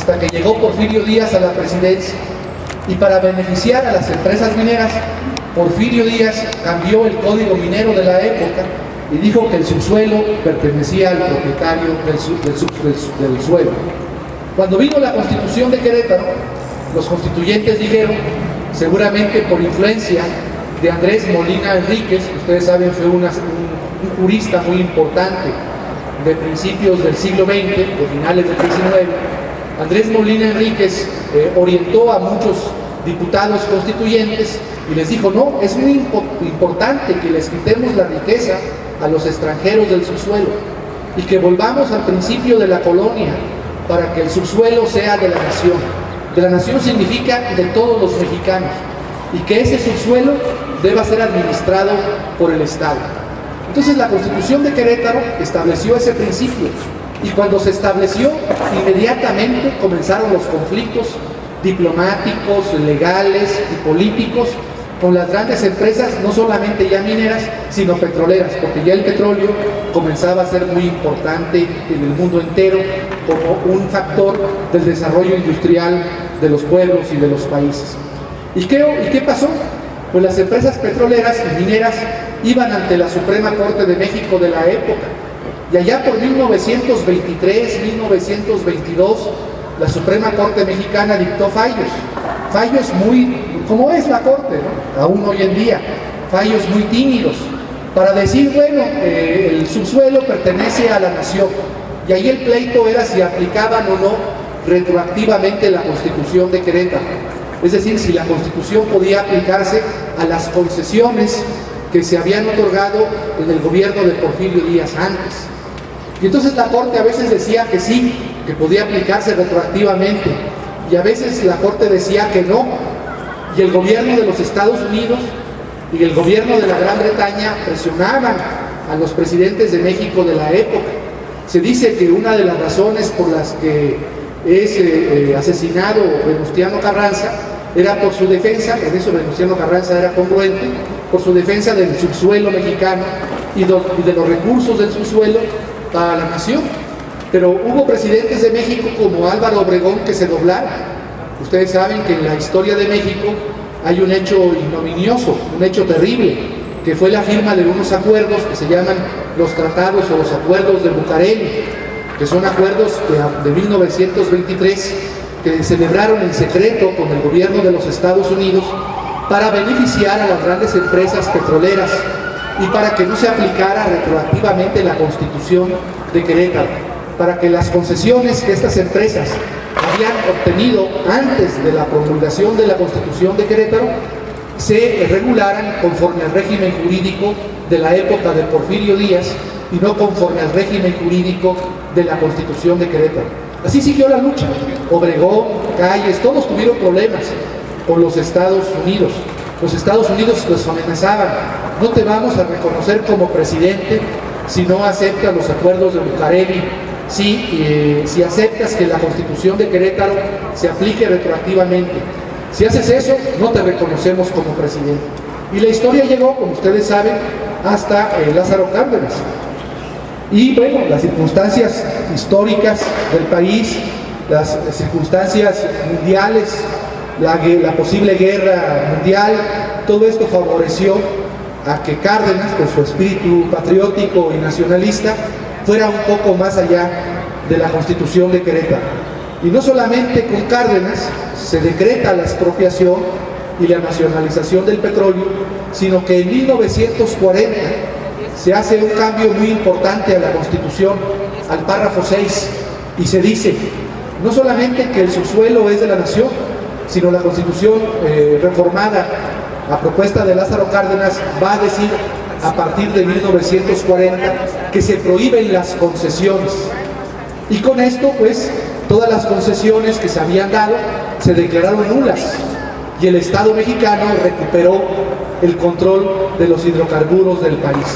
hasta que llegó Porfirio Díaz a la presidencia. Y para beneficiar a las empresas mineras, Porfirio Díaz cambió el código minero de la época y dijo que el subsuelo pertenecía al propietario del suelo. Cuando vino la Constitución de Querétaro, los constituyentes dijeron, seguramente por influencia de Andrés Molina Enríquez, que ustedes saben fue un jurista muy importante de principios del siglo XX, de finales del XIX, Andrés Molina Enríquez orientó a muchos diputados constituyentes y les dijo, no, es muy importante que les quitemos la riqueza a los extranjeros del subsuelo y que volvamos al principio de la colonia para que el subsuelo sea de la nación. De la nación significa de todos los mexicanos y que ese subsuelo deba ser administrado por el Estado. Entonces la Constitución de Querétaro estableció ese principio y cuando se estableció, inmediatamente comenzaron los conflictos diplomáticos, legales y políticos con las grandes empresas, no solamente ya mineras, sino petroleras, porque ya el petróleo comenzaba a ser muy importante en el mundo entero como un factor del desarrollo industrial de los pueblos y de los países. ¿Y qué pasó? Pues las empresas petroleras y mineras iban ante la Suprema Corte de México de la época, y allá por 1923, 1922, la Suprema Corte Mexicana dictó fallos muy, como es la Corte, ¿no? Aún hoy en día, fallos muy tímidos, para decir, bueno, el subsuelo pertenece a la nación, y ahí el pleito era si aplicaban o no retroactivamente la Constitución de Querétaro, es decir, si la Constitución podía aplicarse a las concesiones que se habían otorgado en el gobierno de Porfirio Díaz antes. Y entonces la Corte a veces decía que sí, que podía aplicarse retroactivamente, y a veces la Corte decía que no, y el gobierno de los Estados Unidos y el gobierno de la Gran Bretaña presionaban a los presidentes de México de la época. Se dice que una de las razones por las que es asesinado Venustiano Carranza era por su defensa, en eso Venustiano Carranza era congruente, por su defensa del subsuelo mexicano y de los recursos del subsuelo para la nación. Pero hubo presidentes de México como Álvaro Obregón que se doblaron. Ustedes saben que en la historia de México hay un hecho ignominioso, un hecho terrible, que fue la firma de unos acuerdos que se llaman los tratados o los acuerdos de Bucareli, que son acuerdos de 1923 que celebraron en secreto con el gobierno de los Estados Unidos para beneficiar a las grandes empresas petroleras y para que no se aplicara retroactivamente la Constitución de Querétaro, para que las concesiones que estas empresas habían obtenido antes de la promulgación de la Constitución de Querétaro se regularan conforme al régimen jurídico de la época de Porfirio Díaz y no conforme al régimen jurídico de la Constitución de Querétaro. Así siguió la lucha. Obregón, Calles, todos tuvieron problemas con los Estados Unidos. Los Estados Unidos los amenazaban: no te vamos a reconocer como presidente si no aceptas los acuerdos de Bucareli, si aceptas que la Constitución de Querétaro se aplique retroactivamente. Si haces eso, no te reconocemos como presidente. Y la historia llegó, como ustedes saben, hasta Lázaro Cárdenas. Y bueno, las circunstancias históricas del país, las circunstancias mundiales, la posible guerra mundial, todo esto favoreció a que Cárdenas, con su espíritu patriótico y nacionalista, fuera un poco más allá de la Constitución de Querétaro. Y no solamente con Cárdenas se decreta la expropiación y la nacionalización del petróleo, sino que en 1940 se hace un cambio muy importante a la Constitución, al párrafo 6, y se dice no solamente que el subsuelo es de la nación, sino la Constitución reformada a propuesta de Lázaro Cárdenas va a decir a partir de 1940 que se prohíben las concesiones, y con esto pues todas las concesiones que se habían dado se declararon nulas y el Estado mexicano recuperó el control de los hidrocarburos del país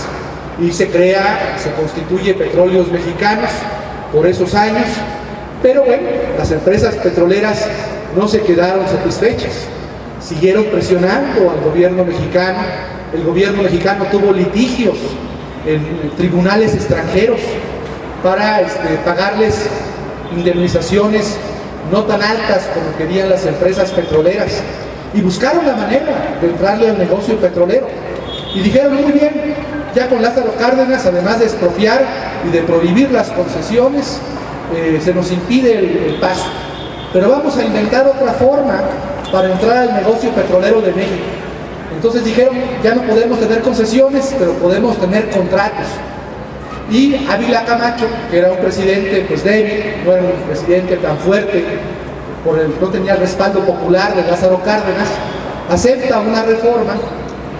y se constituye Petróleos Mexicanos por esos años. Pero bueno, las empresas petroleras no se quedaron satisfechas, siguieron presionando al gobierno mexicano. El gobierno mexicano tuvo litigios en tribunales extranjeros para pagarles indemnizaciones no tan altas como querían las empresas petroleras, y buscaron la manera de entrarle al negocio petrolero. Y dijeron, muy bien, ya con Lázaro Cárdenas, además de expropiar y de prohibir las concesiones, se nos impide el paso. Pero vamos a inventar otra forma para entrar al negocio petrolero de México. Entonces dijeron, ya no podemos tener concesiones, pero podemos tener contratos. Y Ávila Camacho, que era un presidente pues débil, no era un presidente tan fuerte, no tenía el respaldo popular de Lázaro Cárdenas, acepta una reforma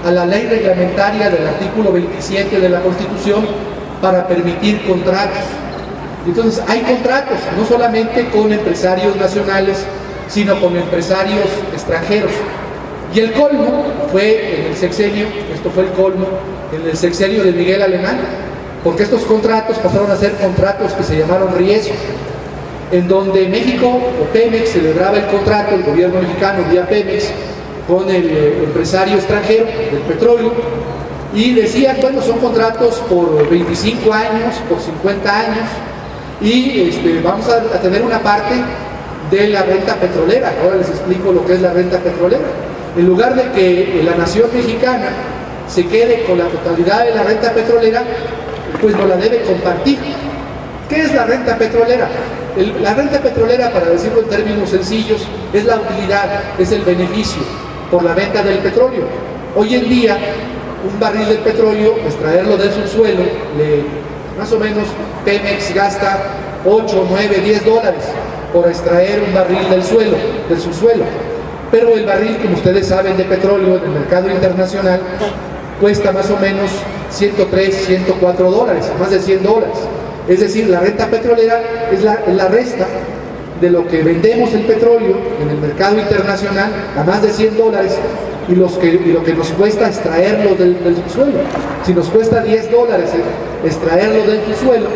a la ley reglamentaria del artículo 27 de la Constitución para permitir contratos. Entonces hay contratos, no solamente con empresarios nacionales, sino con empresarios extranjeros. Y el colmo fue en el sexenio, esto fue el colmo, en el sexenio de Miguel Alemán, porque estos contratos pasaron a ser contratos que se llamaron riesgo, en donde México o Pemex celebraba el contrato, el gobierno mexicano vía Pemex, con el empresario extranjero del petróleo, y decían, bueno, son contratos por 25 años, por 50 años, y vamos a tener una parte de la renta petrolera. Ahora les explico lo que es la renta petrolera. En lugar de que la nación mexicana se quede con la totalidad de la renta petrolera, pues no la debe compartir. ¿Qué es la renta petrolera? La renta petrolera, para decirlo en términos sencillos, es la utilidad, es el beneficio por la venta del petróleo. Hoy en día, un barril de petróleo, extraerlo del subsuelo, más o menos Pemex gasta 8, 9, 10 dólares por extraer un barril del subsuelo. Pero el barril, como ustedes saben, de petróleo en el mercado internacional cuesta más o menos 103, 104 dólares, más de 100 dólares. Es decir, la renta petrolera es la resta de lo que vendemos el petróleo en el mercado internacional a más de 100 dólares y lo que nos cuesta extraerlo del subsuelo. Si nos cuesta 10 dólares extraerlo del subsuelo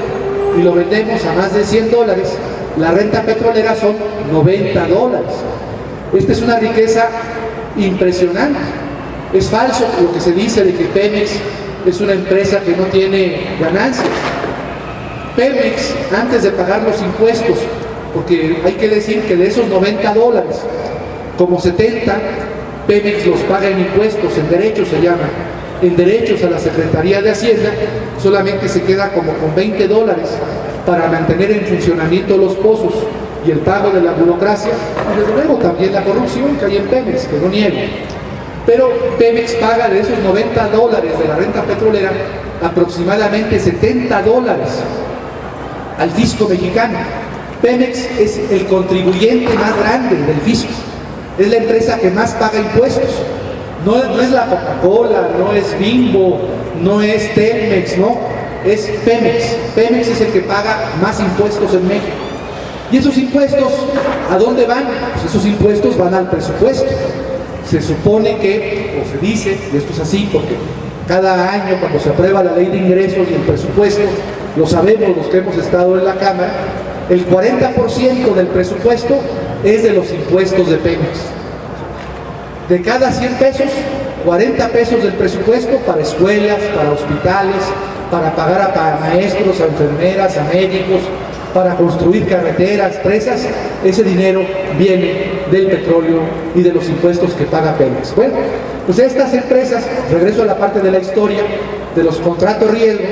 y lo vendemos a más de 100 dólares, la renta petrolera son 90 dólares. Esta es una riqueza impresionante. Es falso lo que se dice de que Pemex es una empresa que no tiene ganancias. Pemex, antes de pagar los impuestos, porque hay que decir que de esos 90 dólares, como 70, Pemex los paga en impuestos, en derechos se llama, en derechos a la Secretaría de Hacienda, solamente se queda como con 20 dólares para mantener en funcionamiento los pozos y el pago de la burocracia, y desde luego también la corrupción que hay en Pemex, que no niego. Pero Pemex paga de esos 90 dólares de la renta petrolera aproximadamente 70 dólares al fisco mexicano. Pemex es el contribuyente más grande del fisco, es la empresa que más paga impuestos. No es la Coca-Cola, no es Bimbo, no es Telmex, no, es Pemex. Pemex es el que paga más impuestos en México. ¿Y esos impuestos a dónde van? Pues esos impuestos van al presupuesto. Se supone que, o se dice, y esto es así porque cada año cuando se aprueba la ley de ingresos y el presupuesto, lo sabemos los que hemos estado en la Cámara, el 40% del presupuesto es de los impuestos de Pemex. De cada 100 pesos, 40 pesos del presupuesto para escuelas, para hospitales, para pagar a maestros, a enfermeras, a médicos, para construir carreteras, presas. Ese dinero viene del petróleo y de los impuestos que paga Pemex. Bueno, pues estas empresas, regreso a la parte de la historia de los contratos riesgo,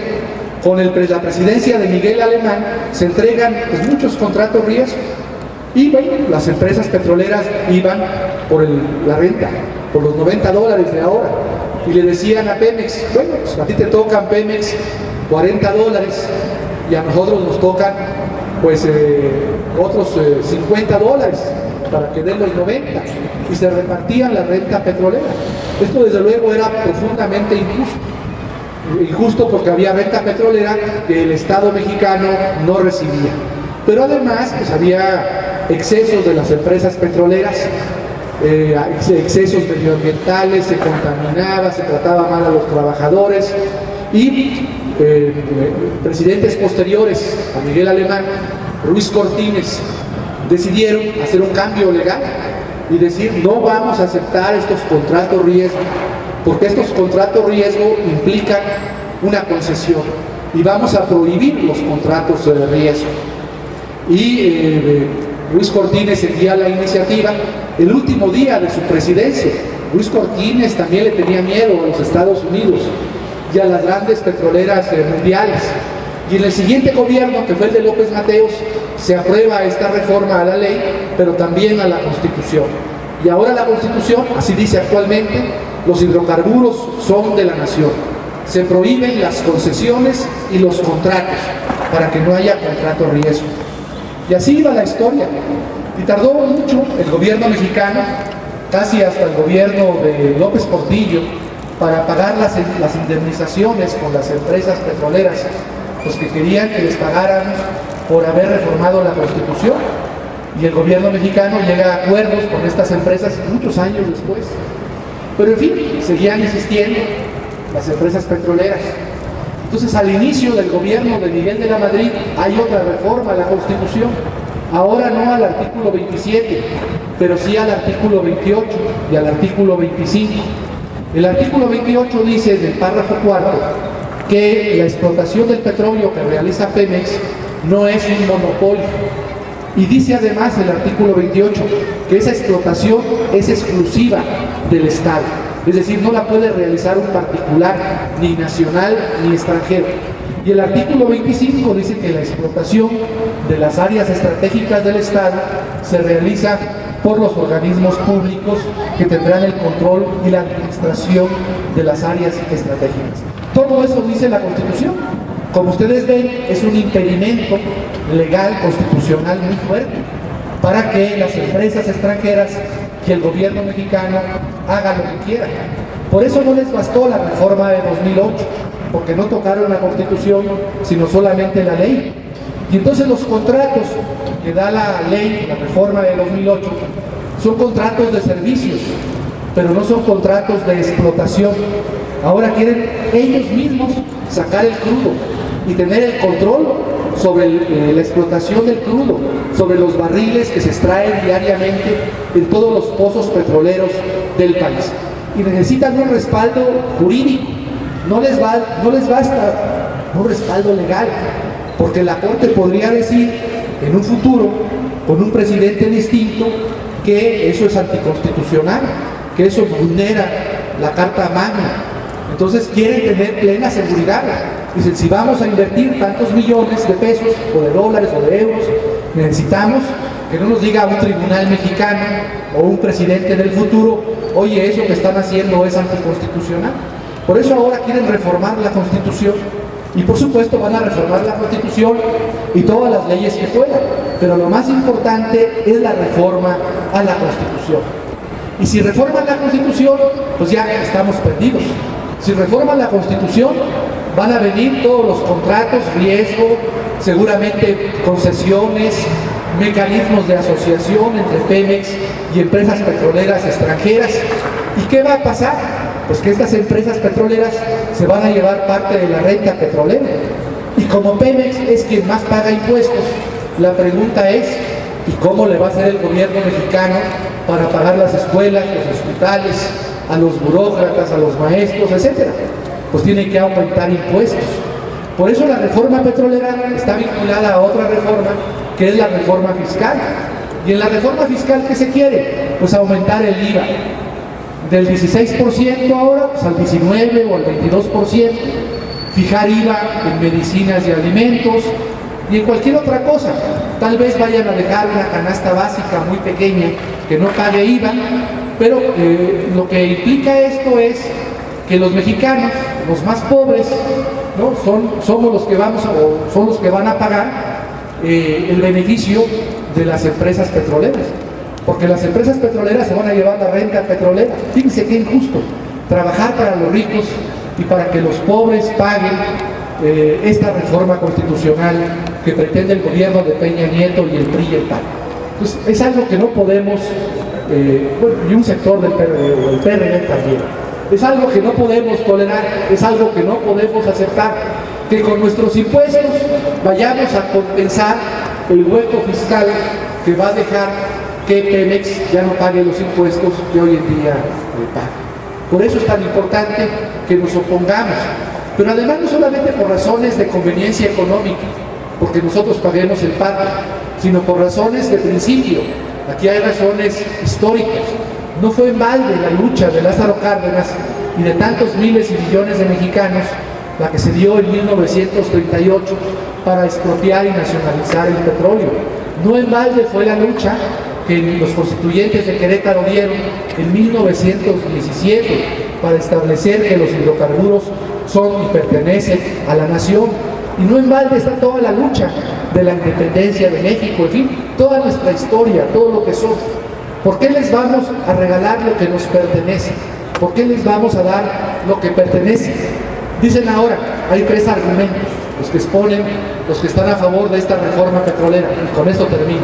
con la presidencia de Miguel Alemán se entregan pues, muchos contratos riesgo, y bueno, las empresas petroleras iban por la renta, por los 90 dólares de ahora, y le decían a Pemex, bueno, pues a ti te tocan, Pemex, 40 dólares, y a nosotros nos tocan pues otros 50 dólares para que den los 90, y se repartían la renta petrolera. Esto desde luego era profundamente injusto porque había renta petrolera que el Estado mexicano no recibía, pero además pues había excesos de las empresas petroleras, excesos medioambientales, se contaminaba, se trataba mal a los trabajadores, y presidentes posteriores a Miguel Alemán, Ruiz Cortines, decidieron hacer un cambio legal y decir, no vamos a aceptar estos contratos riesgo, porque estos contratos riesgo implican una concesión, y vamos a prohibir los contratos de riesgo. Y Ruiz Cortines envía la iniciativa el último día de su presidencia. Ruiz Cortines también le tenía miedo a los Estados Unidos y a las grandes petroleras mundiales. Y en el siguiente gobierno, que fue el de López Mateos, se aprueba esta reforma a la ley, pero también a la Constitución. Y ahora la Constitución, así dice actualmente, los hidrocarburos son de la nación. Se prohíben las concesiones y los contratos, para que no haya contrato riesgo. Y así iba la historia. Y tardó mucho el gobierno mexicano, casi hasta el gobierno de López Portillo, para pagar las indemnizaciones con las empresas petroleras, pues que querían que les pagaran por haber reformado la Constitución. Y el gobierno mexicano llega a acuerdos con estas empresas muchos años después. Pero en fin, seguían insistiendo las empresas petroleras. Entonces, al inicio del gobierno de Miguel de la Madrid hay otra reforma a la Constitución. Ahora no al artículo 27, pero sí al artículo 28 y al artículo 25. El artículo 28 dice en el párrafo 4 que la explotación del petróleo que realiza Pemex no es un monopolio. Y dice además el artículo 28 que esa explotación es exclusiva del Estado. Es decir, no la puede realizar un particular, ni nacional ni extranjero. Y el artículo 25 dice que la explotación de las áreas estratégicas del Estado se realiza por los organismos públicos que tendrán el control y la administración de las áreas estratégicas. Todo eso dice la Constitución. Como ustedes ven, es un impedimento legal, constitucional muy fuerte para que las empresas extranjeras y el gobierno mexicano hagan lo que quieran. Por eso no les bastó la reforma de 2008, porque no tocaron la Constitución, sino solamente la ley. Y entonces los contratos que da la ley, la reforma de 2008, son contratos de servicios, pero no son contratos de explotación. Ahora quieren ellos mismos sacar el crudo y tener el control sobre la explotación del crudo, sobre los barriles que se extraen diariamente en todos los pozos petroleros del país. Y necesitan un respaldo jurídico, no les basta un respaldo legal, porque la Corte podría decir en un futuro, con un presidente distinto, que eso es anticonstitucional, que eso vulnera la Carta Magna. Entonces quieren tener plena seguridad. Dicen, si vamos a invertir tantos millones de pesos, o de dólares, o de euros, necesitamos que no nos diga un tribunal mexicano o un presidente del futuro, oye, eso que están haciendo es anticonstitucional. Por eso ahora quieren reformar la Constitución. Y por supuesto van a reformar la Constitución y todas las leyes que puedan. Pero lo más importante es la reforma a la Constitución. Y si reforman la Constitución, pues ya estamos perdidos. Si reforman la Constitución, van a venir todos los contratos, riesgo, seguramente concesiones, mecanismos de asociación entre Pemex y empresas petroleras extranjeras. ¿Y qué va a pasar? Pues que estas empresas petroleras se van a llevar parte de la renta petrolera. Y como Pemex es quien más paga impuestos, la pregunta es, ¿y cómo le va a hacer el gobierno mexicano para pagar las escuelas, los hospitales, a los burócratas, a los maestros, etcétera? Pues tiene que aumentar impuestos. Por eso la reforma petrolera está vinculada a otra reforma, que es la reforma fiscal. Y en la reforma fiscal, ¿qué se quiere? Pues aumentar el IVA. Del 16% ahora, pues al 19% o al 22%. Fijar IVA en medicinas y alimentos y en cualquier otra cosa. Tal vez vayan a dejar una canasta básica muy pequeña que no pague IVA, pero lo que implica esto es que los mexicanos, los más pobres, ¿no? somos los que son los que van a pagar el beneficio de las empresas petroleras, porque las empresas petroleras se van a llevar la renta petrolera. Fíjense qué injusto, trabajar para los ricos y para que los pobres paguen esta reforma constitucional que pretende el gobierno de Peña Nieto y el PRI y el PAN. Entonces es algo que no podemos, y un sector del PRD o el PRD también, es algo que no podemos tolerar, es algo que no podemos aceptar, que con nuestros impuestos vayamos a compensar el hueco fiscal que va a dejar que Pemex ya no pague los impuestos que hoy en día paga. Por eso es tan importante que nos opongamos, pero además no solamente por razones de conveniencia económica, porque nosotros paguemos el pago, sino por razones de principio. Aquí hay razones históricas. No fue en balde la lucha de Lázaro Cárdenas y de tantos miles y millones de mexicanos la que se dio en 1938 para expropiar y nacionalizar el petróleo. No en balde fue la lucha que los constituyentes de Querétaro dieron en 1917 para establecer que los hidrocarburos son y pertenecen a la nación. Y no en balde está toda la lucha de la independencia de México, en fin, toda nuestra historia, todo lo que somos. ¿Por qué les vamos a regalar lo que nos pertenece? ¿Por qué les vamos a dar lo que pertenece? Dicen ahora, hay tres argumentos, los que exponen, los que están a favor de esta reforma petrolera, y con esto termino.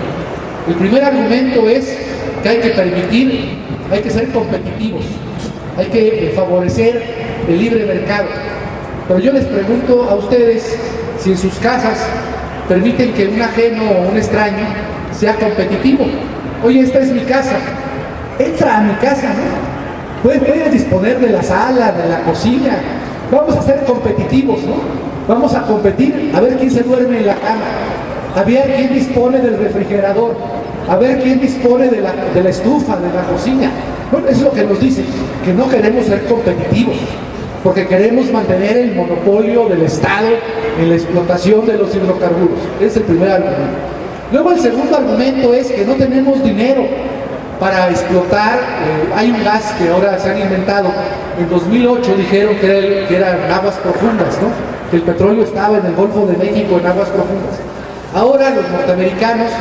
El primer argumento es que hay que permitir, hay que ser competitivos, hay que favorecer el libre mercado. Pero yo les pregunto a ustedes si en sus casas permiten que un ajeno o un extraño sea competitivo. Oye, esta es mi casa, entra a mi casa, ¿no? Puedes disponer de la sala, de la cocina. Vamos a ser competitivos, ¿no? Vamos a competir a ver quién se duerme en la cama, a ver quién dispone del refrigerador, a ver quién dispone de la estufa, de la cocina. Bueno, eso es lo que nos dicen, que no queremos ser competitivos, porque queremos mantener el monopolio del Estado en la explotación de los hidrocarburos. Ese es el primer argumento. Luego el segundo argumento es que no tenemos dinero para explotar. Hay un gas que ahora se han inventado. En 2008 dijeron que eran aguas profundas, ¿no? Que el petróleo estaba en el Golfo de México en aguas profundas. Ahora los norteamericanos,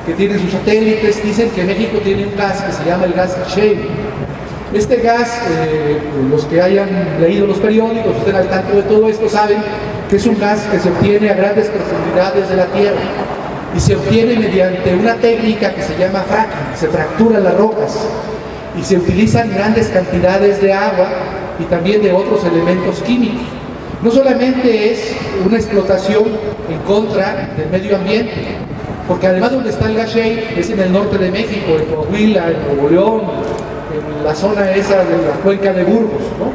que tienen sus satélites, dicen que México tiene un gas que se llama el gas shale. Este gas, los que hayan leído los periódicos, estén al tanto de todo esto, saben que es un gas que se obtiene a grandes profundidades de la tierra y se obtiene mediante una técnica que se llama fracking. Se fracturan las rocas y se utilizan grandes cantidades de agua y también de otros elementos químicos. No solamente es una explotación en contra del medio ambiente, porque además donde está el gas shale es en el norte de México, en Coahuila, en Nuevo León, en la zona esa de la cuenca de Burgos, ¿no?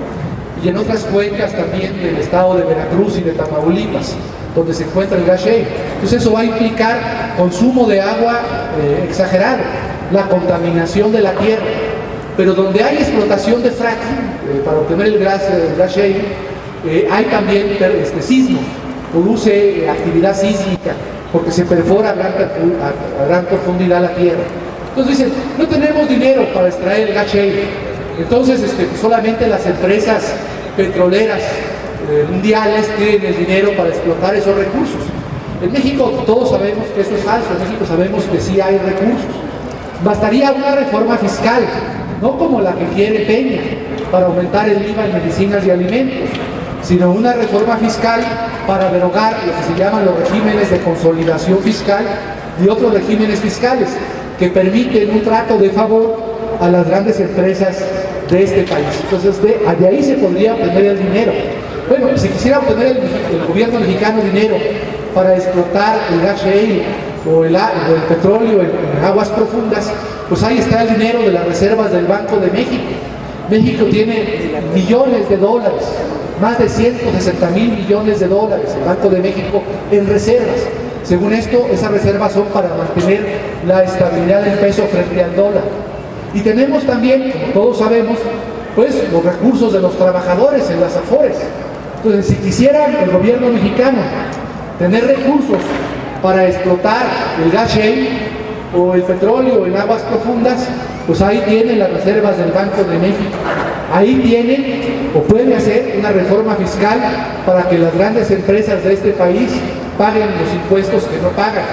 Y en otras cuencas también del estado de Veracruz y de Tamaulipas, donde se encuentra el gas shale. Entonces eso va a implicar consumo de agua exagerado, la contaminación de la tierra. Pero donde hay explotación de fracking para obtener el gas shale, hay también sismos, produce actividad sísmica, porque se perfora a gran profundidad la tierra. Entonces dicen, no tenemos dinero para extraer el gas shale. Entonces solamente las empresas petroleras mundiales tienen el dinero para explotar esos recursos. En México todos sabemos que eso es falso. En México sabemos que sí hay recursos. Bastaría una reforma fiscal, no como la que quiere Peña, para aumentar el IVA en medicinas y alimentos, sino una reforma fiscal para derogar lo que se llaman los regímenes de consolidación fiscal y otros regímenes fiscales que permiten un trato de favor a las grandes empresas de este país. Entonces de ahí se podría obtener el dinero. Bueno, si quisiera obtener el gobierno mexicano dinero para explotar el gas shale o el petróleo en aguas profundas, pues ahí está el dinero de las reservas del Banco de México. México tiene millones de dólares, más de 160,000 millones de dólares el Banco de México en reservas. Según esto, esas reservas son para mantener la estabilidad del peso frente al dólar. Y tenemos también, como todos sabemos, pues los recursos de los trabajadores en las Afores. Entonces, si quisiera el gobierno mexicano tener recursos para explotar el gas shale o el petróleo en aguas profundas, pues ahí tienen las reservas del Banco de México. Ahí tienen o pueden hacer una reforma fiscal para que las grandes empresas de este país paguen los impuestos que no pagan.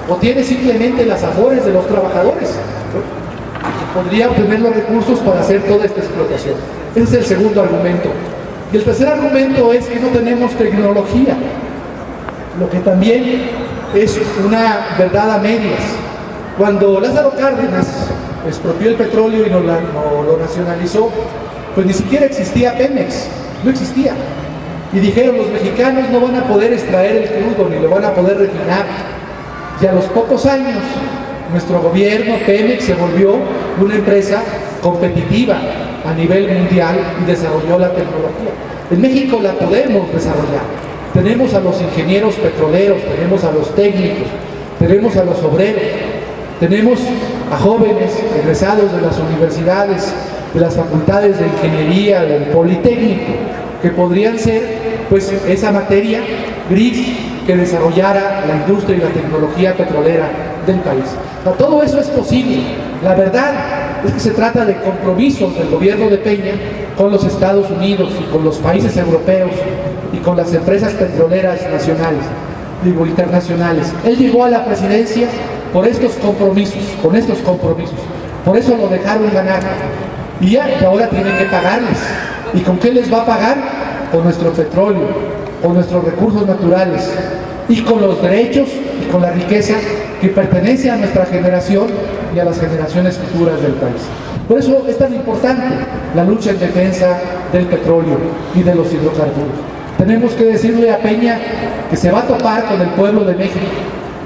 O tiene simplemente las Afores de los trabajadores. Podría obtener los recursos para hacer toda esta explotación. Ese es el segundo argumento. Y el tercer argumento es que no tenemos tecnología, lo que también es una verdad a medias. Cuando Lázaro Cárdenas expropió el petróleo y lo nacionalizó, pues ni siquiera existía Pemex, no existía. Y dijeron, los mexicanos no van a poder extraer el crudo ni lo van a poder refinar. Y a los pocos años, nuestro gobierno, Pemex, se volvió una empresa competitiva a nivel mundial y desarrolló la tecnología. En México la podemos desarrollar. Tenemos a los ingenieros petroleros, tenemos a los técnicos, tenemos a los obreros, tenemos a jóvenes egresados de las universidades, de las facultades de ingeniería, del Politécnico, que podrían ser pues esa materia gris que desarrollara la industria y la tecnología petrolera del país. Todo eso es posible. La verdad es que se trata de compromisos del gobierno de Peña con los Estados Unidos y con los países europeos y con las empresas petroleras nacionales, digo internacionales. Él llegó a la presidencia por estos compromisos, con estos compromisos. Por eso lo dejaron ganar. Y ahora tienen que pagarles. ¿Y con qué les va a pagar? Con nuestro petróleo, con nuestros recursos naturales y con los derechos y con la riqueza que pertenece a nuestra generación y a las generaciones futuras del país. Por eso es tan importante la lucha en defensa del petróleo y de los hidrocarburos. Tenemos que decirle a Peña que se va a topar con el pueblo de México,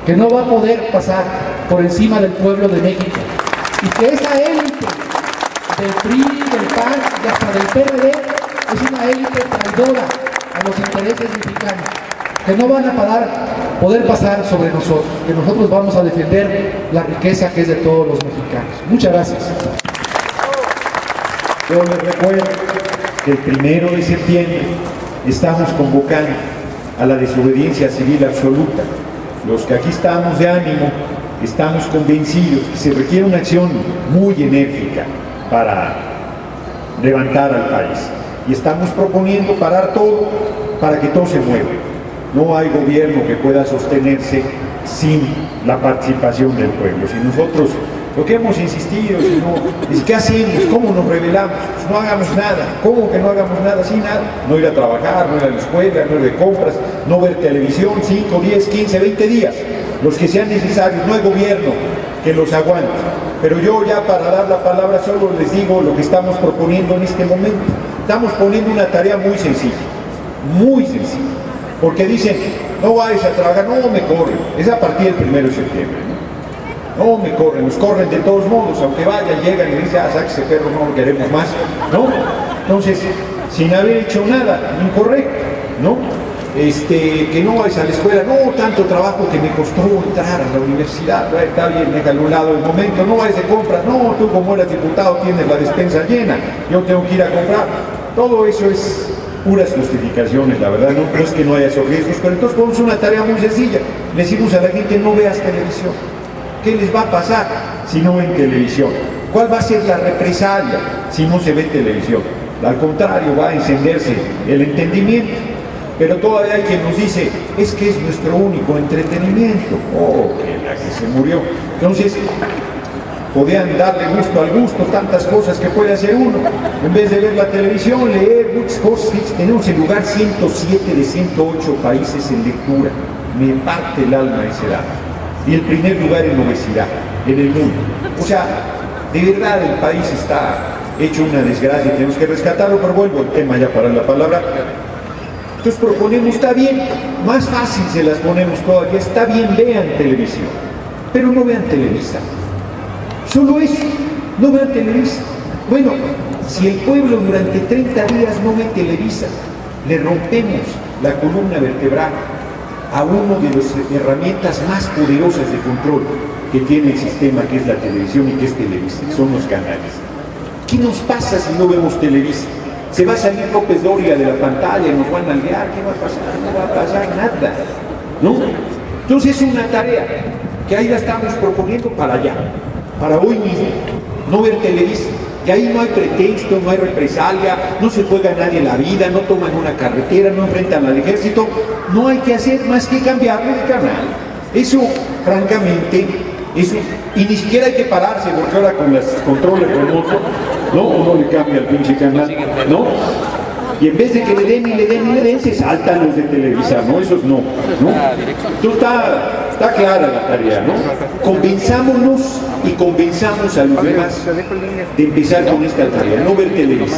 que no va a poder pasar por encima del pueblo de México, y que esa élite del PRI, del PAN y hasta del PRD es una élite traidora a los intereses mexicanos, que no van a poder pasar sobre nosotros, que nosotros vamos a defender la riqueza que es de todos los mexicanos. Muchas gracias. Yo les recuerdo que el 1 de septiembre estamos convocando a la desobediencia civil absoluta. Los que aquí estamos de ánimo, estamos convencidos que se requiere una acción muy enérgica para levantar al país. Y estamos proponiendo parar todo para que todo se mueva. No hay gobierno que pueda sostenerse sin la participación del pueblo. Si nosotros, lo que hemos insistido, es ¿qué hacemos? ¿Cómo nos rebelamos? Pues no hagamos nada. ¿Cómo que no hagamos nada? Sin nada. No ir a trabajar, no ir a la escuela, no ir de compras, no ver televisión 5, 10, 15, 20 días. Los que sean necesarios. No hay gobierno que los aguante. Pero yo ya para dar la palabra solo les digo lo que estamos proponiendo en este momento. Estamos poniendo una tarea muy sencilla. Muy sencilla. Porque dicen, no vayas a trabajar, no me corren. Es a partir del 1 de septiembre. No me corren, nos corren de todos modos, aunque vayan, llegan y dicen, saque ese perro, no lo queremos más, ¿no? Entonces, sin haber hecho nada incorrecto, ¿no? Que no vayas a la escuela, no, tanto trabajo que me costó entrar a la universidad, está bien, déjalo a un lado el momento, no vayas de compras, no, tú como eres diputado tienes la despensa llena, yo tengo que ir a comprar. Todo eso es puras justificaciones, la verdad, no es que no haya esos riesgos, pero entonces ponemos una tarea muy sencilla, le decimos a la gente, no veas televisión. ¿Qué les va a pasar si no ven televisión? ¿Cuál va a ser la represalia si no se ve televisión? Al contrario, va a encenderse el entendimiento. Pero todavía hay quien nos dice, es que es nuestro único entretenimiento. Oh, que la que se murió. Entonces, podían darle gusto al gusto, tantas cosas que puede hacer uno. En vez de ver la televisión, leer muchas cosas. Tenemos el lugar 107 de 108 países en lectura. Me parte el alma ese dato. Y el primer lugar en obesidad en el mundo. O sea, de verdad el país está hecho una desgracia, tenemos que rescatarlo, pero vuelvo al tema ya para la palabra. Entonces proponemos, está bien, más fácil se las ponemos todavía, está bien, vean televisión, pero no vean Televisa. Solo eso, no vean Televisa. Bueno, si el pueblo durante 30 días no ve Televisa, le rompemos la columna vertebral a una de las herramientas más poderosas de control que tiene el sistema, que es la televisión y que es Televisa, son los canales. ¿Qué nos pasa si no vemos Televisa? Se va a salir López Dóriga de la pantalla, nos van a aldear, ¿qué va a pasar? No va a pasar nada, ¿no? Entonces es una tarea que ahí la estamos proponiendo para allá, para hoy mismo, no ver Televisa. Y ahí no hay pretexto, no hay represalia, no se juega a nadie la vida, no toman una carretera, no enfrentan al ejército, no hay que hacer más que cambiarle de canal. Eso, francamente, eso, y ni siquiera hay que pararse, porque ahora con los controles remotos, ¿no? Uno le cambia el pinche canal, ¿no? Y en vez de que le den y le den y le den, se saltan los de Televisa, ¿no? Esos no, ¿no? Entonces está clara la tarea, ¿no? Convenzámonos y convenzamos a los demás de empezar con esta tarea, no ver Televisa,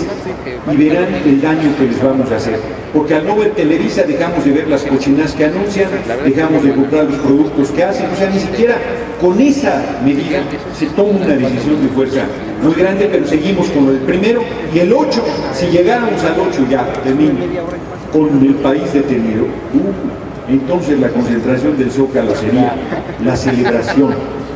y verán el daño que les vamos a hacer, porque al no ver Televisa dejamos de ver las cochinas que anuncian, dejamos de comprar los productos que hacen, o sea, ni siquiera con esa medida se toma una decisión de fuerza muy grande, pero seguimos con lo del 1 y el 8, si llegáramos al 8 ya, termino, con el país detenido, entonces la concentración del Zócalo sería la celebración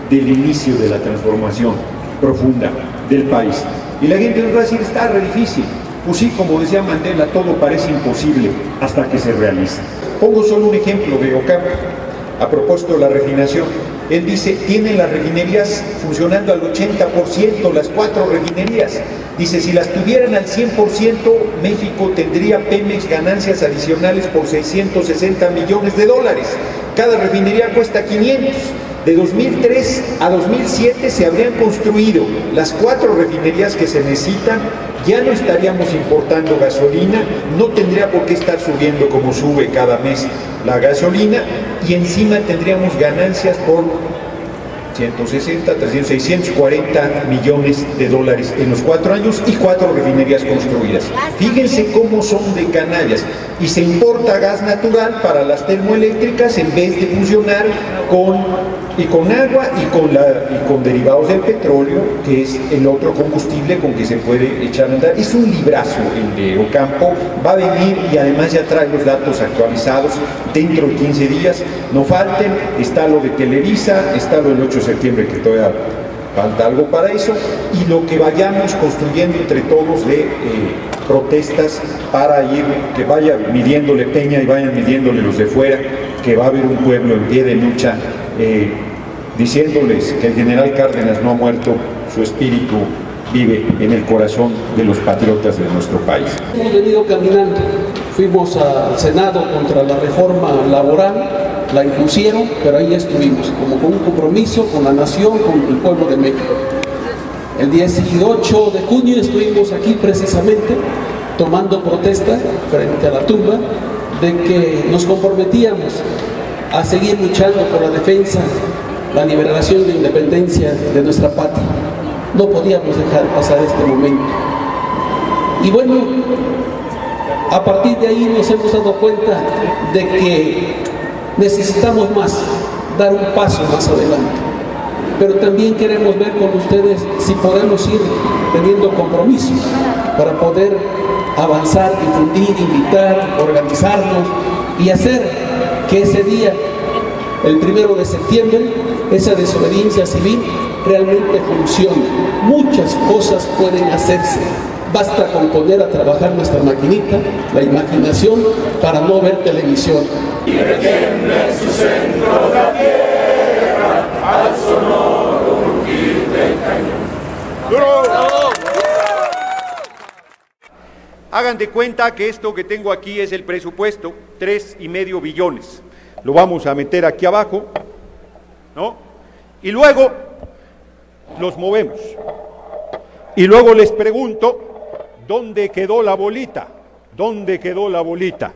del inicio de la transformación profunda del país. Y la gente nos va a decir, está re difícil. Pues sí, como decía Mandela, todo parece imposible hasta que se realiza. Pongo solo un ejemplo de Ocampo, a propósito de la refinación. Él dice, tienen las refinerías funcionando al 80%, las 4 refinerías. Dice, si las tuvieran al 100%, México tendría Pemex ganancias adicionales por 660 millones de dólares. Cada refinería cuesta 500. De 2003 a 2007 se habrían construido las 4 refinerías que se necesitan, ya no estaríamos importando gasolina, no tendría por qué estar subiendo como sube cada mes la gasolina, y encima tendríamos ganancias por 160, 300, 640 millones de dólares en los 4 años y 4 refinerías construidas. Fíjense cómo son de canallas. Y se importa gas natural para las termoeléctricas en vez de funcionar con agua y con derivados del petróleo, que es el otro combustible con que se puede echar a andar. Es un librazo el de Ocampo, va a venir y además ya trae los datos actualizados dentro de 15 días. No falten, está lo de Televisa, está lo del 8 de septiembre, que todavía falta algo para eso, y lo que vayamos construyendo entre todos de protestas para ir, que vaya midiéndole Peña y vayan midiéndole los de fuera, que va a haber un pueblo en pie de lucha, diciéndoles que el general Cárdenas no ha muerto, su espíritu vive en el corazón de los patriotas de nuestro país. Hemos venido caminando, fuimos al Senado contra la reforma laboral, la impusieron, pero ahí estuvimos, como con un compromiso con la nación, con el pueblo de México. El 18 de junio estuvimos aquí precisamente tomando protesta frente a la tumba de que nos comprometíamos a seguir luchando por la defensa, la liberación de independencia de nuestra patria. No podíamos dejar pasar este momento. Y bueno, a partir de ahí nos hemos dado cuenta de que necesitamos más, dar un paso más adelante. Pero también queremos ver con ustedes si podemos ir teniendo compromisos para poder avanzar, difundir, invitar, organizarnos y hacer que ese día, el 1 de septiembre, esa desobediencia civil realmente funcione. Muchas cosas pueden hacerse. Basta con poner a trabajar nuestra maquinita, la imaginación, para no ver televisión. Y retiemble en su centro la tierra al sonoro rugir del cañón. ¡Duro! Hagan de cuenta que esto que tengo aquí es el presupuesto, 3,5 billones. Lo vamos a meter aquí abajo, ¿no? Y luego los movemos. Y luego les pregunto, ¿dónde quedó la bolita? ¿Dónde quedó la bolita?